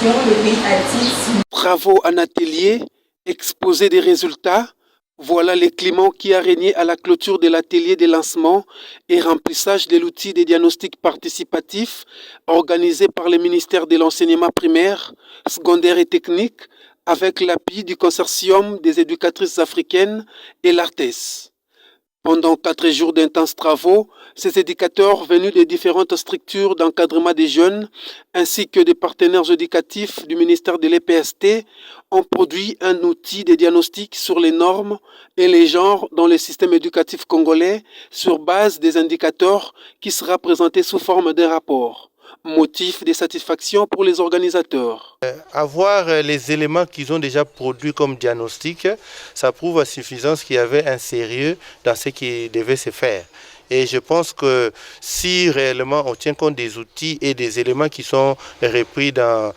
l'éducation, le pays a-t-il... Travaux en atelier, exposé des résultats. Voilà le climat qui a régné à la clôture de l'atelier de lancement et remplissage de l'outil de diagnostic participatif organisé par le ministère de l'enseignement primaire, secondaire et technique avec l'appui du consortium des éducatrices africaines et l'ARTES. Pendant 4 jours d'intenses travaux, ces éducateurs venus des différentes structures d'encadrement des jeunes ainsi que des partenaires éducatifs du ministère de l'EPST ont produit un outil de diagnostic sur les normes et les genres dans le système éducatif congolais sur base des indicateurs qui sera présenté sous forme d'un rapport. Motif de satisfaction pour les organisateurs. Avoir les éléments qu'ils ont déjà produits comme diagnostic, ça prouve à suffisance qu'il y avait un sérieux dans ce qui devait se faire. Et je pense que si réellement on tient compte des outils et des éléments qui sont repris dans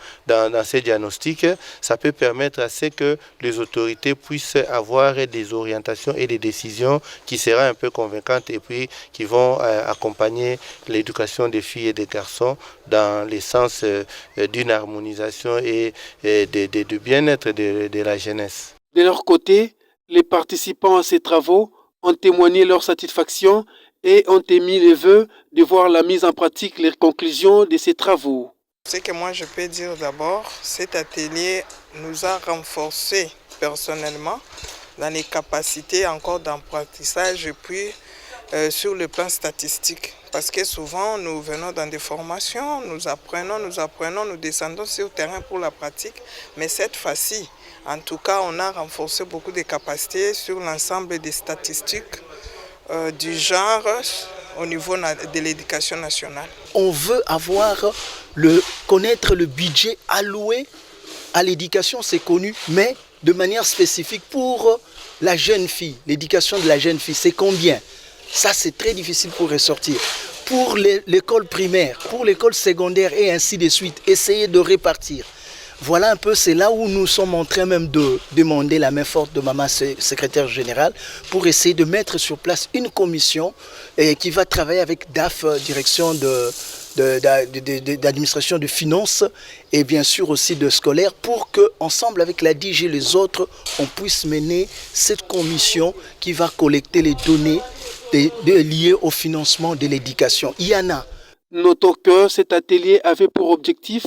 ces diagnostics, ça peut permettre à ce que les autorités puissent avoir des orientations et des décisions qui seront un peu convaincantes et puis qui vont accompagner l'éducation des filles et des garçons dans le sens d'une harmonisation et du bien-être de la jeunesse. De leur côté, les participants à ces travaux ont témoigné leur satisfaction et ont émis le vœu de voir la mise en pratique les conclusions de ces travaux. Ce que moi je peux dire d'abord, cet atelier nous a renforcés personnellement dans les capacités encore d'apprentissage et puis sur le plan statistique. Parce que souvent nous venons dans des formations, nous apprenons, nous descendons sur le terrain pour la pratique, mais cette fois-ci, en tout cas, on a renforcé beaucoup de capacités sur l'ensemble des statistiques du genre au niveau de l'éducation nationale. On veut connaître le budget alloué à l'éducation, c'est connu, mais de manière spécifique pour la jeune fille, l'éducation de la jeune fille, c'est combien? Ça, c'est très difficile pour ressortir. Pour l'école primaire, pour l'école secondaire et ainsi de suite, essayer de répartir. Voilà un peu, c'est là où nous sommes en train même de demander la main forte de Maman secrétaire générale pour essayer de mettre sur place une commission qui va travailler avec DAF, direction d'administration de finances et bien sûr aussi de scolaire pour que ensemble avec la DIG et les autres, on puisse mener cette commission qui va collecter les données liées au financement de l'éducation. Il y en a. Notons que cet atelier avait pour objectif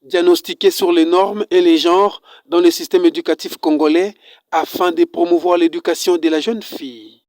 diagnostiquer sur les normes et les genres dans le système éducatif congolais afin de promouvoir l'éducation de la jeune fille.